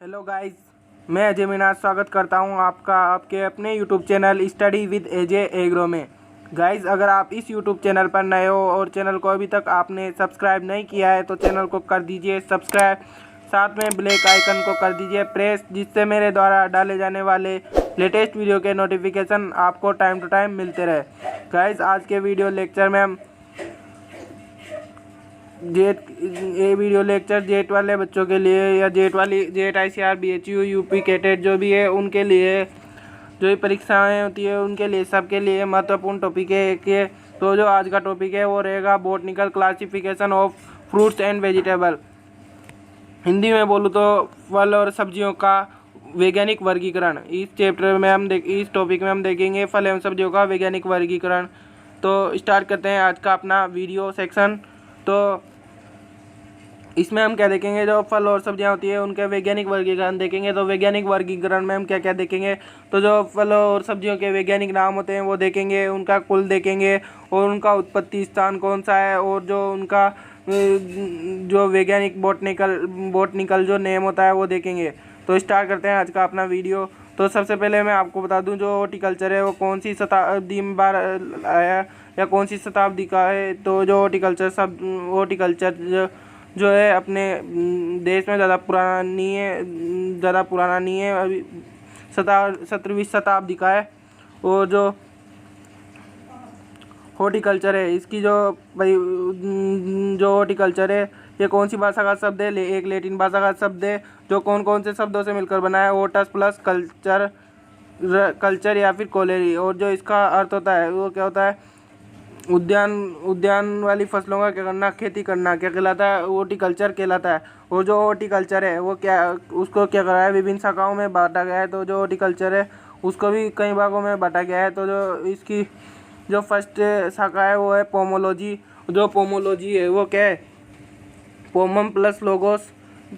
Hello guys, मैं अजय मीना स्वागत करता हूं आपका आपके अपने YouTube channel study with Ajay agro में। गाइस, अगर आप इस यूट्यूब चैनल पर नए हो और चैनल को अभी तक आपने सब्सक्राइब नहीं किया है तो चैनल को कर दीजिए सब्सक्राइब, साथ में ब्लैक आइकन को कर दीजिए प्रेस, जिससे मेरे द्वारा डाले जाने वाले लेटेस्ट वीडियो के नोटिफिकेशन आपको टाइम टू टाइम मिलते रहे। गाइस, आज के वीडियो लेक्चर में हम ये वीडियो लेक्चर जेट वाले बच्चों के लिए या jet ICAR BHU UP CATET जो भी है उनके लिए, जो भी परीक्षाएं होती है उनके लिए, सबके लिए महत्वपूर्ण टॉपिक है कि तो जो आज का टॉपिक है वो रहेगा botanical classification of fruits and vegetable. Hindi में बोलूँ तो फल और सब्जियों का वैज्ञानिक वर्गीकरण। इस चैप्टर में इस टॉपिक में हम देखेंगे फल एवं सब्जियों का वैज्ञानिक वर्गीकरण। तो स्टार्ट करते हैं आज का अपना वीडियो सेक्शन। तो इसमें हम क्या देखेंगे, जो फल और सब्जियां होती है उनके वैज्ञानिक वर्गीकरण देखेंगे। तो वैज्ञानिक वर्गीकरण में हम क्या क्या देखेंगे, तो जो फल और सब्जियों के वैज्ञानिक नाम होते हैं वो देखेंगे, उनका कुल देखेंगे और उनका उत्पत्ति स्थान कौन सा है, और जो उनका जो वैज्ञानिक बोटनिकल जो नेम होता है वो देखेंगे। तो स्टार्ट करते हैं आज का अपना वीडियो। तो सबसे पहले मैं आपको बता दूं, जो हॉर्टिकल्चर है वो कौन सी शताब्दी में बार आया या कौन सी शताब्दी का है। तो जो हॉर्टिकल्चर जो है अपने देश में ज़्यादा पुराना नहीं है, अभी 17वीं शताब्दी का है। और जो हॉर्टिकल्चर है इसकी जो हॉर्टिकल्चर है ये कौन सी भाषा का शब्द है, एक लैटिन भाषा का शब्द है जो कौन कौन से शब्दों से मिलकर बना है, ओटस प्लस कल्चर या फिर कोलेरी। और जो इसका अर्थ होता है वो क्या होता है, उद्यान वाली फसलों का क्या करना, खेती करना, क्या कहलाता है, हॉर्टिकल्चर कहलाता है। और जो हॉर्टिकल्चर है वो उसको क्या करा है, विभिन्न शाखाओं में बांटा गया है। तो जो हॉर्टिकल्चर है उसको भी कई भागों में बांटा गया है। तो जो इसकी जो फर्स्ट शाखा है वो है पोमोलॉजी। जो पोमोलॉजी है वो क्या है, पोमम प्लस लोगोस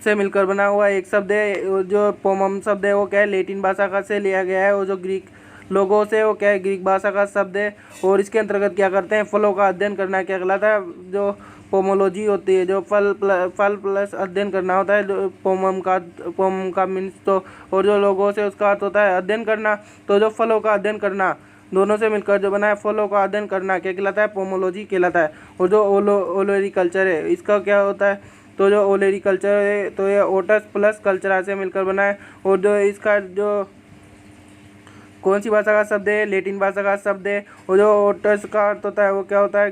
से मिलकर बना हुआ एक शब्द है। जो पोमम शब्द है वो क्या है, लैटिन भाषा का से लिया गया है। और जो ग्रीक लोगोस है वो क्या है, ग्रीक भाषा का शब्द है। और इसके अंतर्गत क्या करते हैं, फलों का अध्ययन करना क्या कहलाता है। जो पोमोलॉजी होती है, जो फल प्लस अध्ययन करना होता है, जो पोमम का मीन्स तो, और जो लोगोस है उसका अर्थ होता है अध्ययन करना। तो जो फलों का अध्ययन करना दोनों से मिलकर जो बना है, फलों का अध्ययन करना क्या कहलाता है, पोमोलॉजी कहलाता है। और जो ओलोरिकल्चर है इसका क्या होता है, तो जो ओलोरिकल्चर है तो ये ओटस प्लस कल्चरा से मिलकर बना है। और जो इसका जो कौन सी भाषा का शब्द है, लैटिन भाषा का शब्द है। और जो ओटस का अर्थ होता है वो क्या होता है,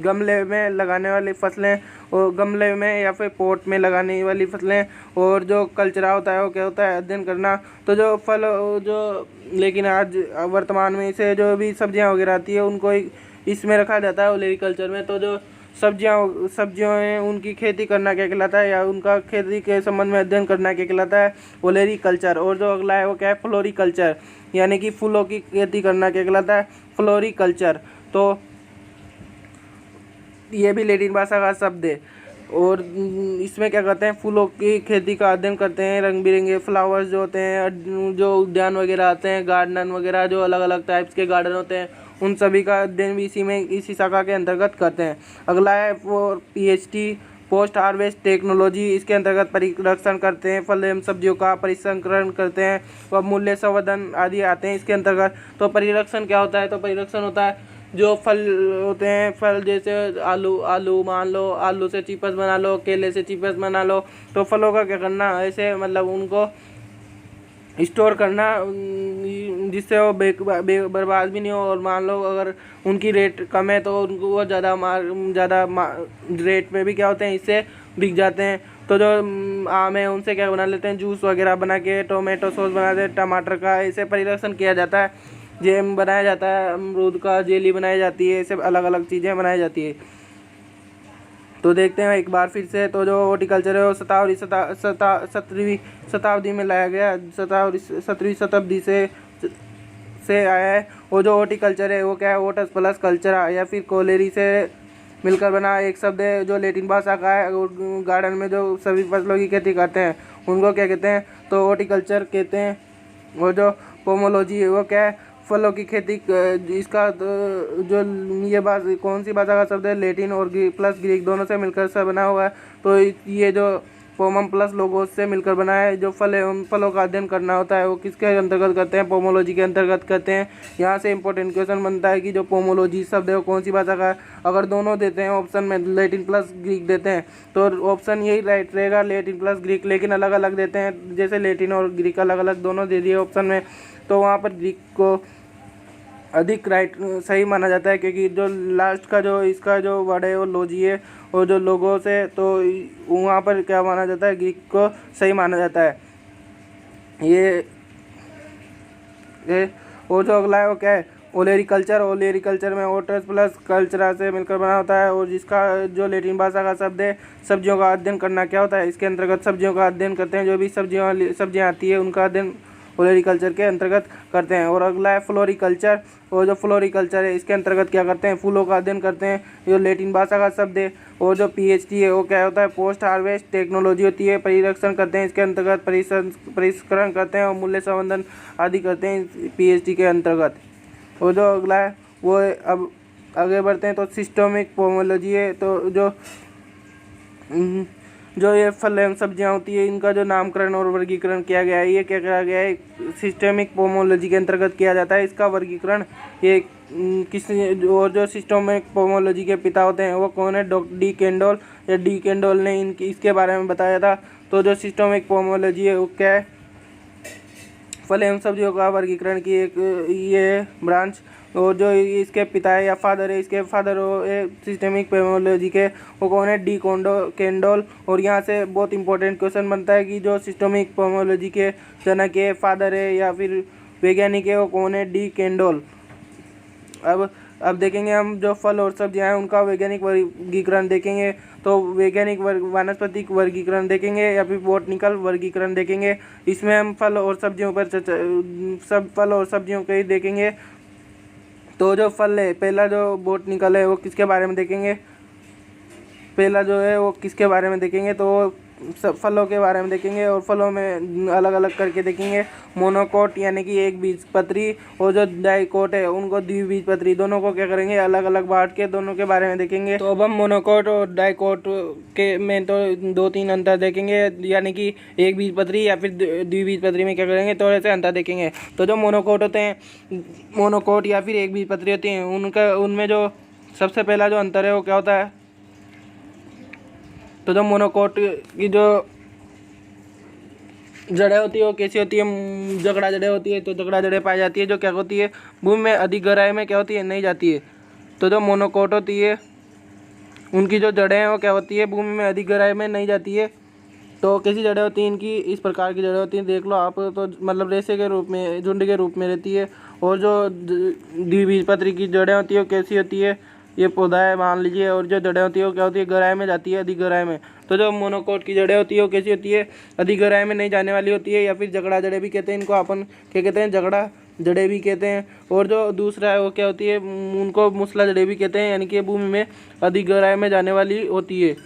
गमले में लगाने वाली फसलें, और गमले में या फिर पोट में लगाने वाली फसलें। और जो कल्चरा होता है वो क्या होता है, अध्ययन करना। तो जो फल जो, लेकिन आज वर्तमान में इसे जो भी सब्जियां वगैरह आती है उनको इसमें रखा जाता है ओलेरिकल्चर में। तो जो सब्जियों हैं उनकी खेती करना क्या कहलाता है, या उनका खेती के संबंध में अध्ययन करना क्या कहलाता है, ओलेरिकल्चर। और जो अगला है वो क्या है, फ्लोरिकल्चर, यानी कि फूलों की खेती करना क्या कहलाता है, फ्लोरिकल्चर। तो ये भी लैटिन भाषा का शब्द है। और इसमें क्या करते हैं, फूलों की खेती का अध्ययन करते हैं, रंग बिरंगे फ्लावर्स जो होते हैं, जो उद्यान वगैरह आते हैं, गार्डन वगैरह, जो अलग अलग टाइप्स के गार्डन होते हैं उन सभी का अध्ययन भी इसी शाखा के अंतर्गत करते हैं। अगला है वो PhD पोस्ट हार्वेस्ट टेक्नोलॉजी। इसके अंतर्गत परिरक्षण करते हैं, फल एवं सब्जियों का परिसंकरण करते हैं, व मूल्य संवर्धन आदि आते हैं इसके अंतर्गत। तो परिरक्षण क्या होता है, तो परिरक्षण होता है जो फल होते हैं, फल जैसे आलू मान लो, आलू से चिप्स बना लो, केले से चिप्स बना लो। तो फलों का क्या करना, ऐसे मतलब उनको स्टोर करना जिससे वो बर्बाद भी नहीं हो। और मान लो अगर उनकी रेट कम है तो उनको वो ज़्यादा रेट में भी क्या होते हैं, इससे बिक जाते हैं। तो जो आम है उनसे क्या बना लेते हैं, जूस वगैरह बना के, टोमेटो सॉस बनाते हैं, टमाटर का ऐसे परिरक्षण किया जाता है, जैम बनाया जाता है, अमरूद का जेली बनाई जाती है, ऐसे अलग अलग चीज़ें बनाई जाती है। तो देखते हैं एक बार फिर से, तो जो हॉर्टिकल्चर है वो 17वीं शताब्दी में लाया गया, 17वीं शताब्दी से आया है। और जो हॉर्टिकल्चर है वो क्या है, ओटस प्लस कल्चरा या फिर कोलेरी से मिलकर बना एक शब्द है, जो लैटिन भाषा का है। और गार्डन में जो सभी फसलों की खेती करते हैं उनको क्या कहते हैं, तो हॉर्टिकल्चर कहते हैं। और जो पोमोलॉजी है वो क्या है, फलों की खेती। इसका जो ये कौन सी भाषा का शब्द है, लैटिन और प्लस ग्रीक दोनों से मिलकर से बना हुआ है। तो ये जो पोमम प्लस लोगोस से मिलकर बना है। जो फल एवं फलों का अध्ययन करना होता है वो किसके अंतर्गत करते हैं, पोमोलॉजी के अंतर्गत करते हैं। यहाँ से इंपॉर्टेंट क्वेश्चन बनता है कि जो पोमोलॉजी शब्द है वो कौन सी भाषा का है। अगर दोनों देते हैं ऑप्शन में, लैटिन प्लस ग्रीक देते हैं, तो ऑप्शन यही राइट रहेगा, लैटिन प्लस ग्रीक। लेकिन अलग अलग देते हैं, जैसे लैटिन और ग्रीक अलग अलग दोनों दे दिए ऑप्शन में, तो वहाँ पर ग्रीक को अधिक राइट सही माना जाता है, क्योंकि जो लास्ट का जो इसका जो वर्ड है वो लॉजी है, और जो लोगों से, तो वहाँ पर क्या माना जाता है, ग्रीक को सही माना जाता है। ये और जो अगला है वो क्या है, ओलेरिकल्चर। ओलेरिकल्चर में ओटस प्लस कल्चरा से मिलकर बना होता है, और जिसका जो लैटिन भाषा का शब्द है सब्जियों का अध्ययन करना क्या होता है, इसके अंतर्गत सब्जियों का अध्ययन करते हैं। जो भी सब्जियाँ आती है उनका अध्ययन फ्लोरिकल्चर के अंतर्गत करते हैं। और अगला है फ्लोरिकल्चर। और जो फ्लोरिकल्चर है इसके अंतर्गत क्या करते हैं, फूलों का अध्ययन करते हैं। जो लैटिन भाषा का शब्द है, और जो पीएचटी है वो क्या होता है, पोस्ट हार्वेस्ट टेक्नोलॉजी होती है। परिरक्षण करते हैं, इसके अंतर्गत परिष्करण करते हैं और मूल्य संवर्धन आदि करते हैं पीएचटी के अंतर्गत। और जो अगला है वो अब आगे बढ़ते हैं तो सिस्टमिक पोमोलॉजी है। तो जो ये फल एवं सब्जियां होती है इनका जो नामकरण और वर्गीकरण किया गया है, ये क्या किया गया है, सिस्टेमिक पोमोलॉजी के अंतर्गत किया जाता है। इसका वर्गीकरण ये किस, और जो सिस्टेमिक पोमोलॉजी के पिता होते हैं वो कौन है, डी कैंडोल। या डी कैंडोल ने इसके बारे में बताया था। तो जो सिस्टेमिक पोमोलॉजी है वो क्या है, फल एवं सब्जियों का वर्गीकरण की एक ये ब्रांच। और जो इसके पिता है या फादर है, इसके फादर हो सिस्टेमिक पोमोलॉजी के, वो कौन है, डी कैंडोल। और यहाँ से बहुत इंपॉर्टेंट क्वेश्चन बनता है कि जो सिस्टेमिक पोमोलॉजी के जनक है, फादर है या फिर वैज्ञानिक है, वो कौन है, डी कैंडोल। अब देखेंगे हम जो फल और सब्जियां हैं उनका वैज्ञानिक वर्गीकरण देखेंगे। तो वैज्ञानिक वानस्पतिक वर्गीकरण देखेंगे या फिर बॉटनिकल वर्गीकरण देखेंगे। इसमें हम फल और सब्जियों पर सब फल और सब्जियों के ही देखेंगे। तो जो फल है, पहला जो बॉटनिकल है वो किसके बारे में देखेंगे, पहला जो है वो किसके बारे में देखेंगे, तो सब फलों के बारे में देखेंगे। और फलों में अलग अलग करके देखेंगे। मोनोकोट यानी कि एक बीजपत्री, और जो डाइकोट है उनको द्विबीजपत्री, दोनों को क्या करेंगे, अलग अलग बांट के दोनों के बारे में देखेंगे। तो अब हम मोनोकोट और डाइकोट के में तो 2-3 अंतर देखेंगे, यानी कि एक बीजपत्री या फिर द्विबीजपत्री में क्या करेंगे, थोड़े से अंतर देखेंगे। तो जो मोनोकोट होते हैं, मोनोकोट या फिर एक बीजपत्री होती हैं, उनमें जो सबसे पहला जो अंतर है वो क्या होता है, तो जो मोनोकोट की जो जड़ें होती है वो कैसी होती है, जगड़ा जड़ें होती है। तो जगड़ा जड़ें पाई जाती है जो क्या होती है, भूमि में अधिक गहराई में क्या होती है, नहीं जाती है। तो जो मोनोकोट होती है उनकी जो जड़ें हैं वो क्या होती है, भूमि में अधिक गहराई में नहीं जाती है। तो कैसी जड़ें होती हैं इनकी, इस प्रकार की जड़ें होती हैं, देख लो आप। तो मतलब रेशे के रूप में, झुंड के रूप में रहती है। और जो द्विबीजपत्री की जड़ें होती है वो कैसी होती है, ये पौधा है मान लीजिए, और जो जड़ें होती है वो क्या होती है, गहराई में जाती है, अधिक गहराई में। तो जो मोनोकोट की जड़ें होती है वो कैसी होती है, अधिक गहराई में नहीं जाने वाली होती है, या फिर जगड़ा जड़ें भी कहते हैं इनको, अपन क्या कहते हैं, जगड़ा जड़ें भी कहते हैं। और जो दूसरा है वो क्या होती है, उनको मूसला जड़ें भी कहते हैं, यानी कि भूमि में अधिक गहराई में जाने वाली होती है।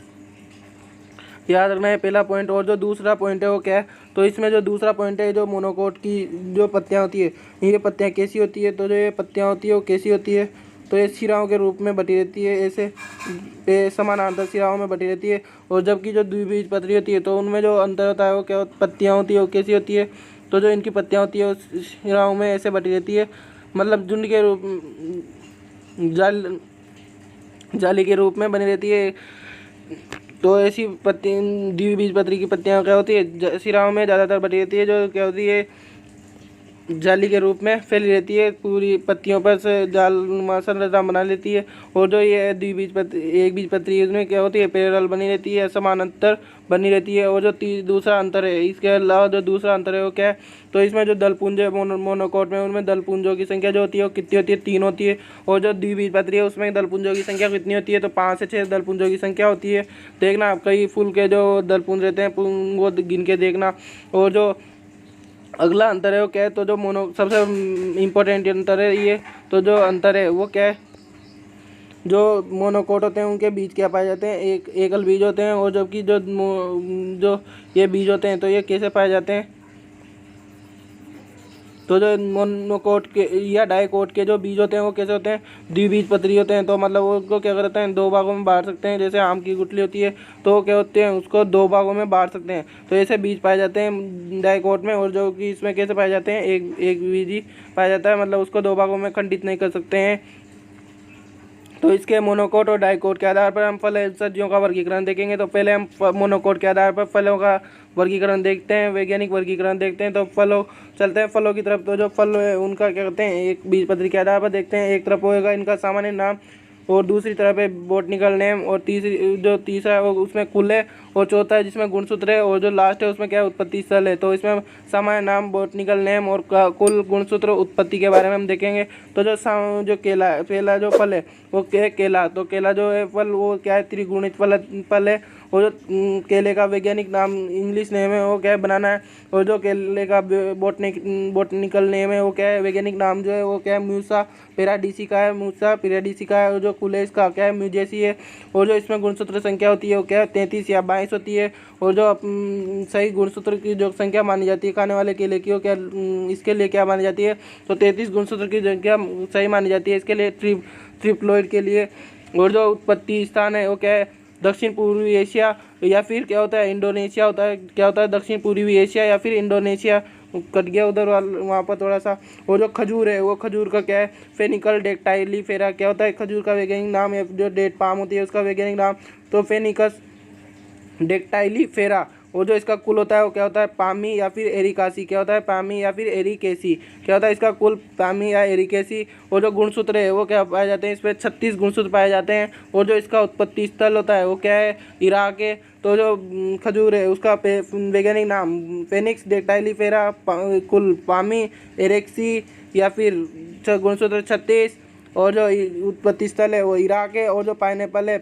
याद रखना है पहला पॉइंट। और जो दूसरा पॉइंट है वो क्या है, तो इसमें जो दूसरा पॉइंट है, जो मोनोकोट की जो पत्तियाँ होती है, ये पत्तियाँ कैसी होती है, तो जो ये पत्तियाँ होती है वो कैसी होती है, तो ये सिराओं के रूप में बटी रहती है, ऐसे समानांतर सिराओं में बटी रहती है। और जबकि जो द्विबीजपत्री होती है तो उनमें जो अंतर होता है वो क्या, पत्तियाँ होती है वो कैसी होती है, तो जो इनकी पत्तियाँ होती है वो सिराओं में ऐसे बटी रहती है, मतलब झुंड के रूप, जाली के रूप में बनी रहती है। तो ऐसी पत्ती द्विबीजपत्री की पत्तियाँ क्या होती है, सिराओं में ज़्यादातर बटी रहती है, जो क्या होती है, जाली के रूप में फैली रहती है, पूरी पत्तियों पर से जाल संरचना बना लेती है। और जो ये द्विबीजपत्री, एक बीजपत्री, उसमें क्या होती है, पैरेलल बनी रहती है, समानांतर बनी रहती है। और जो दूसरा अंतर है, इसके अलावा जो दूसरा अंतर है वो क्या है, तो इसमें जो दलपुंज है मोनोकोट में, उनमें दलपुंजों की संख्या जो होती है वो कितनी होती है, 3 होती है। और जो द्विबीजपत्री है उसमें दलपुंजों की संख्या कितनी होती है, तो 5 से 6 दलपुंजों की संख्या होती है। देखना आप, कई फूल के जो दलपुंज रहते हैं वो गिन के देखना। और जो अगला अंतर है वो क्या है, तो जो सबसे इम्पोर्टेंट अंतर है ये, तो जो अंतर है वो क्या है, जो मोनोकोट होते हैं उनके बीज क्या पाए जाते हैं, एकल बीज होते हैं। और जबकि जो ये बीज होते हैं तो ये कैसे पाए जाते हैं, तो जो मोनोकोट के या डाइकोट के जो बीज होते हैं वो कैसे होते हैं, द्विबीजपत्री होते हैं। तो मतलब वो उसको क्या करते हैं, दो भागों में बांट सकते हैं। जैसे आम की गुठली होती है तो वो क्या होते हैं, उसको दो भागों में बांट सकते हैं। तो ऐसे बीज पाए जाते हैं डाइकोट में। और जो कि इसमें कैसे पाए जाते हैं, एक एक बीज ही पाया जाता है, मतलब उसको दो भागों में खंडित नहीं कर सकते हैं। तो इसके मोनोकोट और डाइकोट के आधार पर हम फल सब्जियों का वर्गीकरण देखेंगे। तो पहले हम मोनोकोट के आधार पर फलों का वर्गीकरण देखते हैं, वैज्ञानिक वर्गीकरण देखते हैं। तो चलते हैं फलों की तरफ। तो जो फल है उनका क्या कहते हैं, एक बीजपत्री के आधार पर देखते हैं। एक तरफ होएगा इनका सामान्य नाम और दूसरी तरफ है बोटनिकल नेम, और तीसरा है वो उसमें कुल है, और चौथा है जिसमें गुणसूत्र है, और जो लास्ट है उसमें क्या है, उत्पत्ति स्थल है। तो इसमें सामान्य नाम, बोटनिकल नेम और कुल, गुणसूत्र, उत्पत्ति के बारे में हम देखेंगे। तो जो केला है, पहला जो फल है वो क्या है, केला। तो केला जो है फल वो क्या है, त्रिगुणित फल है। और जो केले का वैज्ञानिक नाम, इंग्लिश नेम है वो क्या है, बनाना है। और जो केले का बोटनिकल नेम है वो क्या है, वैज्ञानिक नाम जो है वो क्या है, मूसा पेराडिसिका है, मूसा पेराडिसिका है। और जो कुल है इसका क्या है, म्यूजेसी है। और जो इसमें गुणसूत्र संख्या होती है वो क्या है, 33 या 22 होती है। और जो सही गुणसूत्र की जो संख्या मानी जाती है खाने वाले केले की, वो क्या इसके लिए क्या मानी जाती है, तो 33 गुणसूत्र की संख्या सही मानी जाती है इसके लिए, ट्रिप्लोइड के लिए। और जो उत्पत्ति स्थान है वो क्या है, दक्षिण पूर्वी एशिया, या फिर क्या होता है, इंडोनेशिया होता है। क्या होता है, दक्षिण पूर्वी एशिया या फिर इंडोनेशिया। कट गया उधर वहाँ पर थोड़ा सा। और जो खजूर है वो खजूर का क्या है, फेनिकल डेक्टाइलीफेरा। क्या होता है, खजूर का वैज्ञानिक नाम, या जो डेट पाम होती है उसका वैज्ञानिक नाम, तो फेनिकस डेक्टाइलीफेरा। और जो इसका कुल होता है वो क्या होता है, पामी या फिर एरिकासी। क्या होता है, पामी या फिर एरिकेसी। क्या होता है इसका कुल, पामी या एरिकेसी। और जो गुणसूत्र है वो क्या पाए जाते हैं, इसमें 36 गुणसूत्र पाए जाते हैं। और जो इसका उत्पत्ति स्थल होता है वो क्या है, इराक है। तो जो खजूर है उसका वैज्ञानिक नाम फेनिक्स डेक्टाइलीफेरा, कुल पामी, एरेक्सी या फिर गुणसूत्र 36। और जो उत्पत्ति स्थल है वो इराक है। और जो पाइनएप्पल है,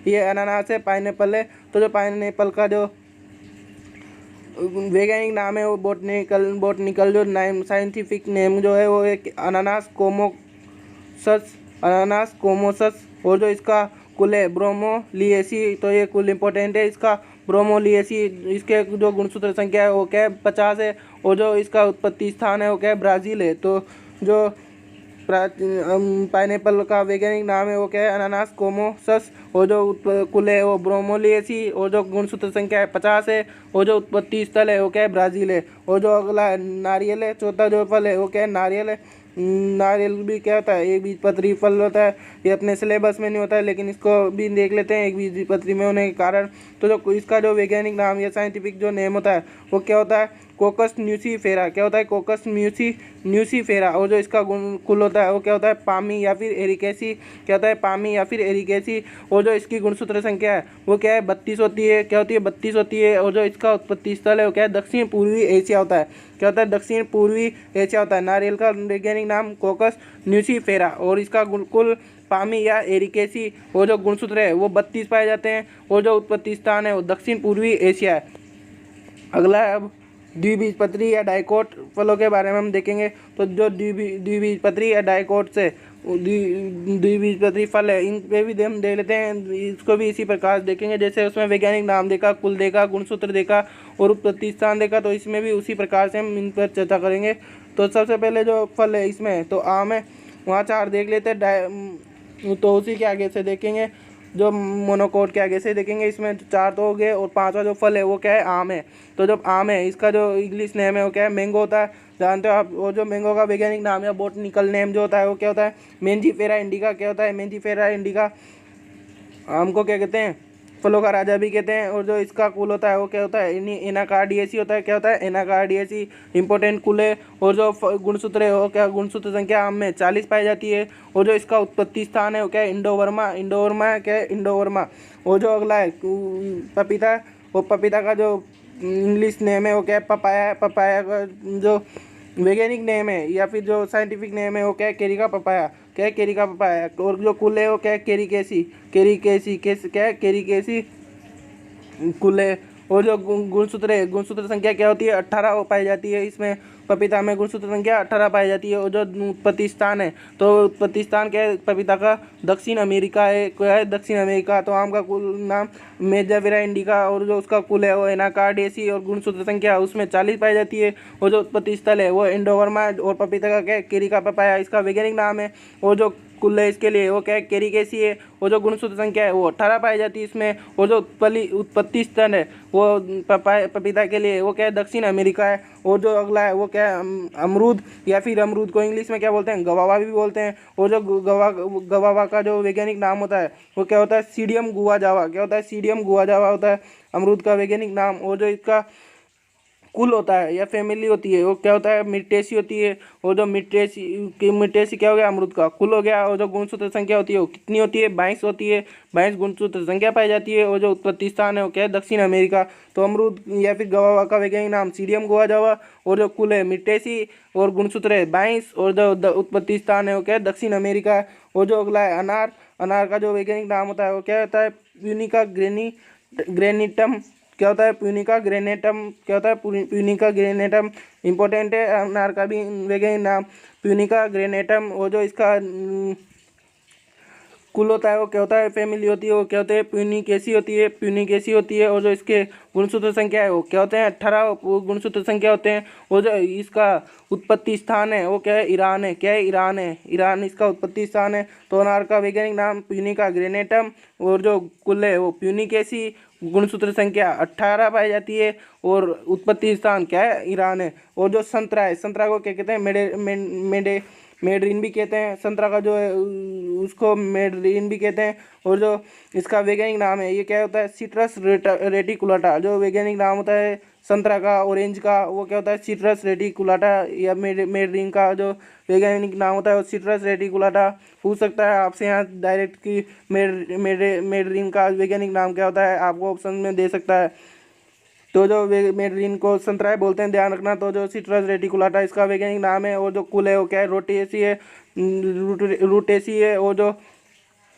ये अनानास है, पाइनएप्पल है। तो जो पाइनएप्पल का जो वैज्ञानिक नाम है वो बोटनिकल जो नाम, साइंटिफिक नेम जो है वो एक अनानास कोमोसस। और जो इसका कुल है ब्रोमोलिएसी। तो ये कुल इंपॉर्टेंट है इसका, ब्रोमोलिएसी। इसके जो गुणसूत्र संख्या है वो क्या है, 50 है। और जो इसका उत्पत्ति स्थान है वो क्या है, ब्राज़ील है। तो जो पाइनएप्पल का वैज्ञानिक नाम है वो क्या है, अनानास कोमोसस। और जो कुल है वो ब्रोमोलिएसी। और जो गुणसूत्र संख्या है 50 है। और जो उत्पत्ति स्थल है वो क्या है, ब्राज़ील है। और जो अगला है नारियल है, चौथा जो फल है वो क्या है, नारियल है। नारियल भी क्या होता है, एक बीजपत्री फल होता है। ये अपने सिलेबस में नहीं होता है, लेकिन इसको भी देख लेते हैं एक बीजपत्री में होने के कारण। तो जो इसका जो वैज्ञानिक नाम या साइंटिफिक जो नेम होता है वो क्या होता है, कोकस न्यूसीफेरा। क्या होता है, कोकस न्यूसीफेरा। और जो इसका कुल होता है वो क्या होता है, पामी या फिर एरिकेसी। क्या होता है, पामी या फिर एरिकेसी। और जो इसकी गुणसूत्र संख्या है वो क्या है, 32 होती है। क्या होती है, 32 होती है। और जो इसका उत्पत्ति स्थल है वो क्या है, दक्षिण पूर्वी एशिया होता है। क्या होता है, दक्षिण पूर्वी एशिया होता है। नारियल का वैज्ञानिक नाम कोकस न्यूसीफेरा। और इसका कुल पामी या एरिकेसी। और जो गुणसूत्र है वो 32 पाए जाते हैं। और जो उत्पत्ति स्थान है वो दक्षिण पूर्वी एशिया है। अगला है अब द्विबीजपत्री या डाइकोट फलों के बारे में हम देखेंगे। तो जो द्विबीजपत्री या डाइकोट से द्विबीजपत्री फल है, इन पे भी हम देख लेते हैं। इसको भी इसी प्रकार देखेंगे, जैसे उसमें वैज्ञानिक नाम देखा, कुल देखा, गुणसूत्र देखा और उत्पत्ति स्थान देखा। तो इसमें भी उसी प्रकार से हम इन पर चर्चा करेंगे। तो सबसे पहले जो फल है इसमें तो आम है, वहाँ 4 देख लेते हैं। तो उसी के आगे से देखेंगे, जो मोनोकोट के आगे से देखेंगे। इसमें 4 तो हो गए, और 5वां जो फल है वो क्या है, आम है। तो जब आम है, इसका जो इंग्लिश नेम है वो क्या है, मैंगो होता है, जानते हो आप। और जो मैंगो का वैज्ञानिक नाम या बोटनिकल नेम जो होता है वो क्या होता है, मेंजीफेरा इंडिका। क्या होता है, मेंजीफेरा इंडिका। आम को क्या कहते हैं, फलों का राजा भी कहते हैं। और जो इसका कुल होता है वो क्या होता है, एनाकार्डियेसी होता है। क्या होता है, एनाकार्डियेसी इंपॉर्टेंट कुल है। और जो गुणसूत्र है वो क्या, गुणसूत्र संख्या आम में 40 पाई जाती है। और जो इसका उत्पत्ति स्थान है वो क्या है, इंडोवर्मा क्या है, इंडोवर्मा। और जो अगला है पपीता, वो पपीता का जो इंग्लिश नेम है वो क्या है, पपाया है। पपाया का जो वैज्ञानिक नेम है या फिर जो साइंटिफिक नेम है वो क्या है, केरिका पपाया। क्या है, केरिका पपाया। और जो कुल है वो क्या है, केरिकेसी। क्या है, केरिकेसी कुल है। और जो गुणसूत्र संख्या क्या होती है 18 पाई जाती है इसमें। पपीता में गुणसूत्र संख्या 18 पाई जाती है। और जो उत्पत्ति स्थान है तो उत्पत्ति स्थान क्या है पपीता का दक्षिण अमेरिका है। क्या है दक्षिण अमेरिका। तो आम का कुल नाम मेजाविरा इंडिका और जो उसका कुल है वो एनाकार्डियेसी और गुणसूत्र संख्या उसमें 40 पाई जाती है। और जो उत्पत्ति स्थल है वो इंडोवर्मा और पपीता का क्या केरिका पपाया इसका वैज्ञानिक नाम है। और जो कुल है इसके लिए वो क्या है केरिकेसी है। और जो गुणसूत्र संख्या है वो 18 पाई जाती है इसमें। और जो उत्पत्ति स्थल है वो पपीता के लिए वो क्या है दक्षिण अमेरिका है। और जो अगला है वो क्या है अमरूद या फिर अमरूद को इंग्लिश में क्या बोलते हैं गवावा भी बोलते हैं। और जो गवावा का जो वैज्ञानिक नाम होता है वो क्या होता है सीडियम गुआजावा। क्या होता है सीडियम गुआजावा होता है अमरूद का वैज्ञानिक नाम। और जो इसका कुल होता है या फैमिली होती है वो क्या होता है मिर्टेसी होती है। और जो मिर्टेसी क्या हो गया अमरूद का कुल हो गया। और जो गुणसूत्र संख्या होती है वो कितनी होती है 22 होती है। 22 गुणसूत्र संख्या पाई जाती है। और जो उत्पत्ति स्थान है वो क्या है दक्षिण अमेरिका। तो अमरूद या फिर गवावा का वैज्ञानिक नाम सीडियम गुआजावा। और जो कुल है मिर्टेसी और गुणसूत्र है 22 और जो उत्पत्ति स्थान है वो क्या है दक्षिण अमेरिका है। और जो अगला है अनार। अनार का जो वैज्ञानिक नाम होता है वो क्या होता है प्यूनिका ग्रेनिटम। क्या होता है प्यूनिका ग्रेनेटम। क्या होता है प्यूनिका ग्रेनेटम इंपॉर्टेंट है। अनार का भी वैज्ञानिक नाम प्यूनिका ग्रेनेटम। और जो इसका कुल होता है वो क्या होता है फैमिली होती है वो क्या होते हैं प्यूनिकेसी होती है। और जो इसके गुणसूत्र संख्या है वो क्या होते हैं 18 गुणसूत्र संख्या होते हैं। और जो इसका उत्पत्ति स्थान है वो क्या है ईरान है। क्या है ईरान इसका उत्पत्ति स्थान है। तो अनार का वैज्ञानिक नाम प्यूनिका ग्रेनेटम और जो कुल है वो प्यूनिकेसी गुणसूत्र संख्या 18 पाई जाती है। और उत्पत्ति स्थान क्या है ईरान है। और जो संतरा है संतरा को क्या कहते हैं मेडरीन भी कहते हैं। संतरा का जो है उसको मेडरीन भी कहते हैं। और जो इसका वैज्ञानिक नाम है ये क्या होता है सिट्रस रेटिकुलाटा। जो वैज्ञानिक नाम होता है संतरा का ऑरेंज का वो क्या होता है सिट्रस रेटिकुलाटा। या मेडरीन का जो वैज्ञानिक नाम होता है वो सिट्रस रेटिकुलाटा। पूछ सकता है आपसे यहाँ डायरेक्ट कि मेडरीन का वैज्ञानिक नाम क्या होता है आपको ऑप्शन में दे सकता है। तो जो मेडरीन को संतरा बोलते हैं ध्यान रखना। तो जो सिट्रस रेटिकुलाटा इसका वैज्ञानिक नाम है। और जो कुल है वो क्या है रूटेसी है। और जो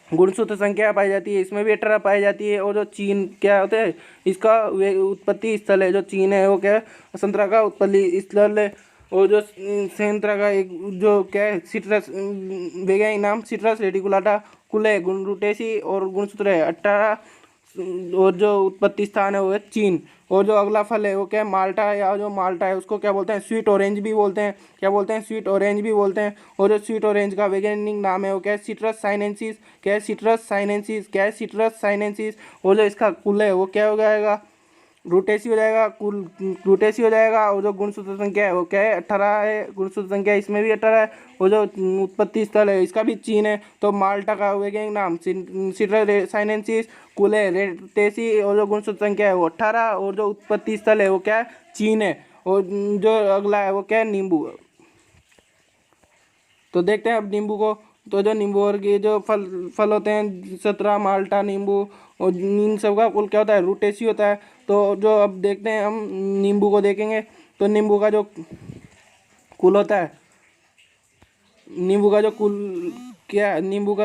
गुणसूत्र संख्या पाई जाती है इसमें भी 18 पाई जाती है। और जो चीन क्या होता है इसका उत्पत्ति स्थल है जो चीन है वो क्या है संतरा का उत्पत्ति स्थल है। और जो संतरा का एक जो क्या है सिट्रस वैज्ञानिक नाम सिट्रस रेटिकुलाटा कुल है रूटेसी और गुणसूत्र है 18। और जो उत्पत्ति स्थान है वो है चीन। और जो अगला फल है वो क्या है माल्टा है। या जो माल्टा है उसको क्या बोलते हैं स्वीट ऑरेंज भी बोलते हैं। क्या बोलते हैं स्वीट ऑरेंज भी बोलते हैं। और जो स्वीट ऑरेंज का वैज्ञानिक नाम है वो क्या है सिट्रस साइनेंसिस। क्या है सिट्रस साइनेंसिस। और जो इसका कुल है वो क्या हो जाएगा रूटेसी हो जाएगा कुल रूटेसी हो जाएगा। और जो गुणसूत्र संख्या है वो क्या है 18 है। गुणसूत्र संख्या इसमें भी 18 है। और जो उत्पत्ति स्थल है इसका भी चीन है। तो माल्टा का वैज्ञानिक नाम सिट्रस साइनेंसिस कुल है रूटेसी और जो गुणसूत्र संख्या है वो 18 और जो उत्पत्ति स्थल है वो क्या है चीन है। और जो अगला है वो क्या है नींबू। तो देखते हैं अब नींबू को। तो जो नींबू और के जो फल होते हैं संतरा माल्टा नींबू और इन सब का कुल क्या होता है रूटेसी होता है। तो जो अब देखते हैं हम नींबू को देखेंगे। तो नींबू का जो कुल होता है नींबू का जो कुल क्या नींबू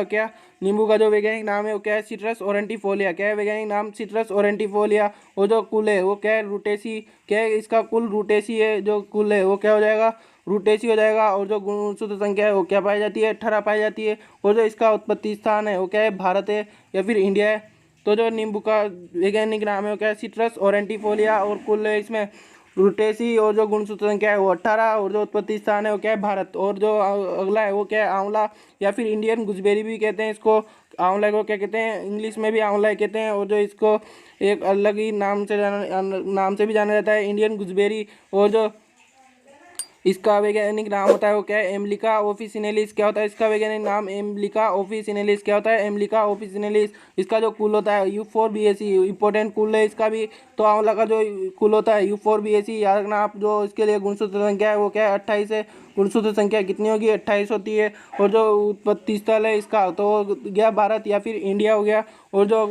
का जो वैज्ञानिक नाम है वो क्या है सिट्रस ओरेंटिफोलिया। क्या है वैज्ञानिक नाम सिट्रस ओरेंटिफोलिया। और जो कुल है वो क्या है रूटेसी। क्या है इसका कुल रूटेसी है। जो कुल है वो क्या हो जाएगा रूटेसी हो जाएगा। और जो गुणसूत्र संख्या है वो क्या पाई जाती है 18 पाई जाती है। और जो इसका उत्पत्ति स्थान है वो क्या है भारत है या फिर इंडिया है। तो जो नींबू का वैज्ञानिक नाम है वो क्या है सिट्रस ओरेंटिफोलिया और कुल है इसमें रूटेसी। और जो गुणसूत्र संख्या है वो 18 और जो उत्पत्ति स्थान है वो क्या है भारत। और जो अगला है वो क्या है आंवला या फिर इंडियन गुजबेरी भी कहते हैं इसको। आंवला को क्या कहते हैं इंग्लिश में भी आंवला कहते हैं। और जो इसको एक अलग ही नाम से भी जाना जाता है इंडियन गुजबेरी। और जो इसका वैज्ञानिक नाम होता है वो क्या है एम्लिका ऑफिसिनेलिस। क्या होता है इसका वैज्ञानिक नाम एम्लिका ऑफिसिनेलिस। क्या होता है एम्लिका ऑफिसिनेलिस। इसका जो कुल होता है U4BAC इंपॉर्टेंट कुल है इसका भी। तो आंवला का जो कुल होता है U4BAC याद रखना आप। जो इसके लिए गुणसूत्र संख्या है वो क्या है 28 है। गुणसूत्र संख्या कितनी होगी 28 होती है। और जो उत्पत्ति स्थल है इसका तो हो गया भारत या फिर इंडिया हो गया। और जो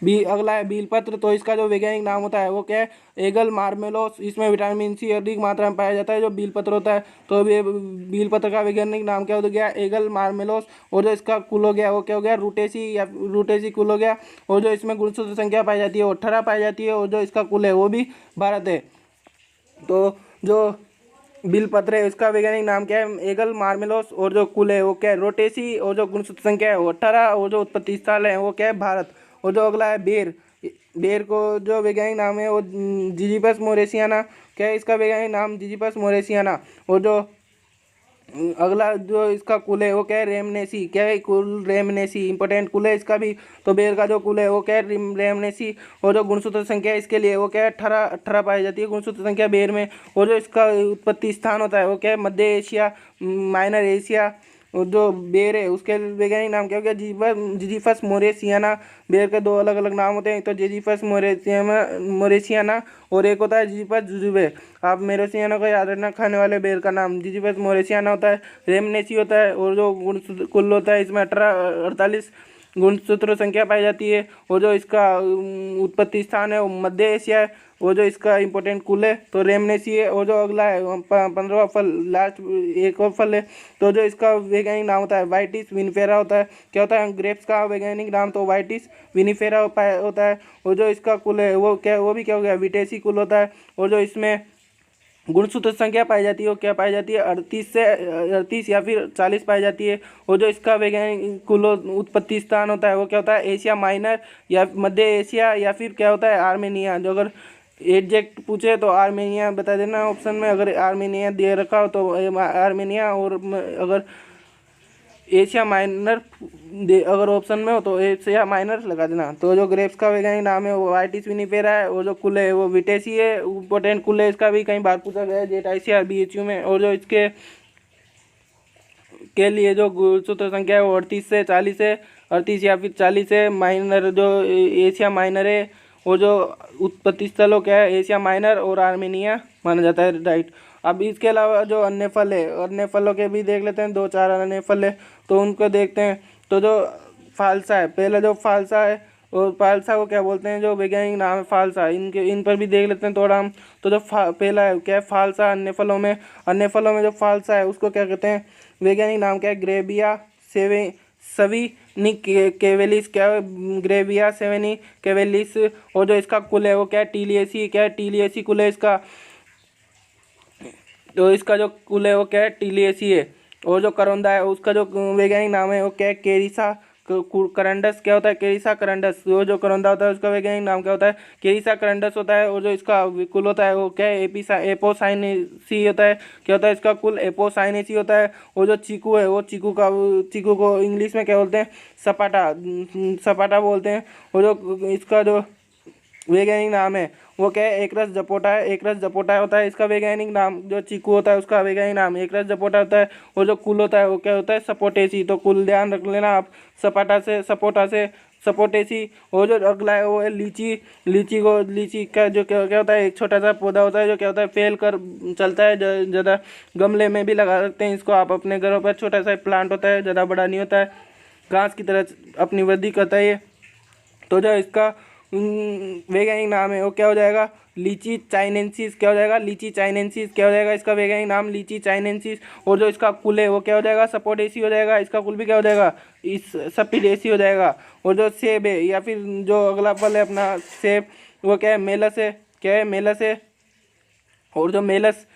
बी अगला है बीलपत्र, तो इसका जो वैज्ञानिक नाम होता है वो क्या है, एगल मार्मेलोस। इसमें विटामिन सी अधिक मात्रा में पाया जाता है जो बीलपत्र होता है। तो ये बीलपत्र का वैज्ञानिक नाम क्या हो गया, एगल मार्मेलोस। और जो इसका कुल हो गया वो क्या हो गया, रूटेसी या रूटेसी कुल हो गया। और जो इसमें गुणसूत्र संख्या पाई जाती है वो 18 पाई जाती है। और जो इसका कुल है वो भी भारत है। तो जो बिलपत्र है उसका वैज्ञानिक नाम क्या है, एगल मार्मेलोस। और जो कुल है वो क्या है, रोटेसी। और जो गुणसूत्र संख्या है वो 18। और जो उत्पत्ति स्थल है वो क्या है, भारत। और जो अगला है बेर, बेर को जो वैज्ञानिक नाम है वो जिजिपस मोरेसियाना। क्या है इसका वैज्ञानिक नाम, जिजिपस मोरेसियाना। और जो अगला जो इसका कुल है वो क्या है, रेमनेसी। क्या है कुल, रेमनेसी इंपॉर्टेंट कुल है इसका भी। तो बेर का जो कुल है वो क्या है, रेमनेसी। और जो गुणसूत्र संख्या इसके लिए वो क्या है, 18 पाई जाती है गुणसूत्र संख्या बेर में। और जो इसका उत्पत्ति स्थान होता है वो क्या है, मध्य एशिया, माइनर एशिया। और जो बेर है उसके वैज्ञानिक नाम क्या हो गया, जिजिफस मोरेसियाना। बेर के दो अलग अलग नाम होते हैं, एक तो जिजिफस मोरेसियाना और एक होता है जिजिफस जुजुबे। आप मोरेसियाना को याद रखना, खाने वाले बेर का नाम जिजिफस मोरेसियाना होता है, रेमनेसी होता है। और जो गुण कुल होता है इसमें 48 गुणसूत्र संख्या पाई जाती है। और जो इसका उत्पत्ति स्थान है वो मध्य एशिया है। वो जो इसका इंपॉर्टेंट कुल है तो रेमनेसी है। और जो अगला है 15वां फल, लास्ट एक और फल है। तो जो इसका वैज्ञानिक नाम होता है वाइटिस विनिफेरा होता है। क्या होता है, ग्रेप्स का वैज्ञानिक नाम तो वाइटिस विनिफेरा होता है। और जो इसका कुल है वो क्या, वो भी क्या हो गया, विटेसी कुल होता है। और जो इसमें गुणसूत्र संख्या पाई जाती है वो क्या पाई जाती है, 38 या फिर 40 पाई जाती है। और जो इसका वैज्ञानिक कुल उत्पत्ति स्थान होता है वो क्या होता है, एशिया माइनर या मध्य एशिया या फिर क्या होता है, आर्मेनिया। जो अगर एग्जैक्ट पूछे तो आर्मेनिया बता देना ऑप्शन में, अगर आर्मेनिया दे रखा हो तो आर्मेनिया। और अगर एशिया माइनर अगर ऑप्शन में हो तो एशिया माइनर लगा देना। तो जो ग्रेप्स का वैज्ञानिक नाम है वो वाइटिस विनिफेरा है। और जो कुल है वो विटेसी है, इंपॉर्टेंट कुल है इसका भी, कई बार पूछा गया है जेट आईसीआर बीएचयू में। और जो इसके के लिए जो गुणसूत्र संख्या है वो 38 से 40 है, 38 या फिर 40 है। माइनर जो एशिया माइनर है। और जो उत्पत्ति स्थल हो क्या है, एशिया माइनर और आर्मेनिया माना जाता है, राइट। अब इसके अलावा जो अन्य फल है, अन्य फलों के भी देख लेते हैं, 2-4 अन्य फल है तो उनको देखते हैं। तो जो फालसा है, पहला जो फालसा है, और फालसा को क्या बोलते हैं, जो वैज्ञानिक नाम है फालसा, इनके इन पर भी देख लेते हैं थोड़ा हम। तो जो पहला है क्या है, फालसा। अन्य फलों में जो फालसा है उसको क्या कहते हैं, वैज्ञानिक नाम क्या है, ग्रेबिया सवीनी केवेलिस। क्या है, ग्रेविया सेवेनी केवेलिस। और जो इसका कुल है वो क्या है, टीलियसी। क्या है, टीलियसी कुल है इसका। तो इसका जो कुल है वो क्या है, टीलियसी है। और जो करौंदा है उसका जो वैज्ञानिक नाम है वो क्या है, केरिसा करंडस। क्या होता है, केरिसा करंडस। जो करौंदा होता है उसका वैज्ञानिक नाम क्या होता है, केरिसा करंडस होता है। और जो इसका कुल होता है वो क्या है, एपोसाइनेसी होता है। क्या होता है इसका कुल, एपोसाइनेसी होता है। और जो चीकू है वो चीकू को इंग्लिश में क्या बोलते हैं, सपाटा बोलते हैं। और जो इसका जो वैज्ञानिक नाम है वो क्या है, एकरस जपोटा है। एकरस जपोटा होता है इसका वैज्ञानिक नाम। जो चीकू होता है उसका वैज्ञानिक नाम एकरस जपोटा होता है। और जो कुल होता है वो क्या होता है, सपोटेसी। तो कुल ध्यान रख लेना आप, सपोटा से सपोटेसी। और जो अगला है वो है लीची। लीची का जो क्या होता है, एक छोटा सा पौधा होता है जो क्या होता है, फैल कर चलता है। ज़्यादा गमले में भी लगा सकते हैं इसको आप अपने घरों पर। छोटा सा प्लांट होता है, ज़्यादा बड़ा नहीं होता है, घास की तरह अपनी वृद्धि करता है ये। तो जो इसका वैज्ञानिक नाम है वो क्या हो जाएगा, लीची चाइनेंसिस। क्या हो जाएगा, लीची चाइनेंसिस। क्या हो जाएगा इसका वैज्ञानिक नाम, लीची चाइनेंसिस। और जो इसका कुल है वो क्या हो जाएगा, सपोटेसी हो जाएगा। इसका कुल भी क्या हो जाएगा, इस सपिडेसी हो जाएगा। और जो सेब है या फिर जो अगला फल है अपना सेब, वो क्या है, मेलस है। क्या है, मेलस है। और जो मेलस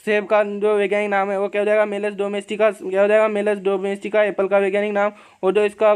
सेब का जो वैज्ञानिक नाम है वो क्या हो जाएगा, मेलस डोमेस्टिका। क्या हो जाएगा, मेलस डोमेस्टिका एप्पल का वैज्ञानिक नाम। और जो इसका